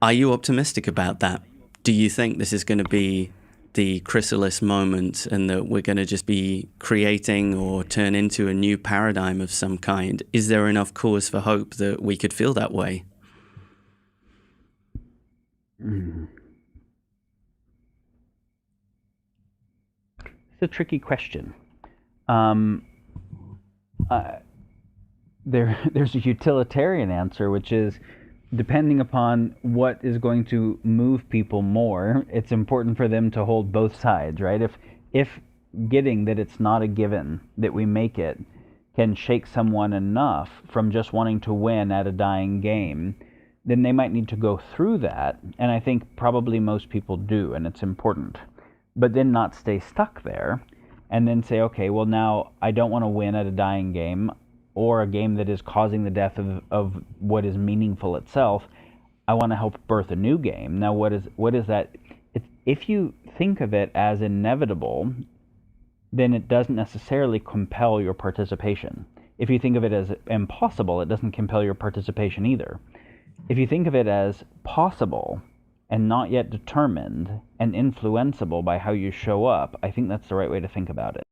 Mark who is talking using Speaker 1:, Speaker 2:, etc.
Speaker 1: Are you optimistic about that? Do you think this is going to be the chrysalis moment and that we're going to just be creating or turn into a new paradigm of some kind? Is there enough cause for hope that we could feel that way?
Speaker 2: It's a tricky question. Um, there's a utilitarian answer, which is depending upon what is going to move people more, it's important for them to hold both sides, right? If getting that it's not a given that we make it can shake someone enough from just wanting to win at a dying game, then they might need to go through that, and I think probably most people do, and it's important. But then not stay stuck there, and then say, okay, well, now I don't want to win at a dying game or a game that is causing the death of what is meaningful itself. I want to help birth a new game. Now, what is that? If you think of it as inevitable, then it doesn't necessarily compel your participation. If you think of it as impossible, it doesn't compel your participation either. If you think of it as possible and not yet determined and influenceable by how you show up, I think that's the right way to think about it.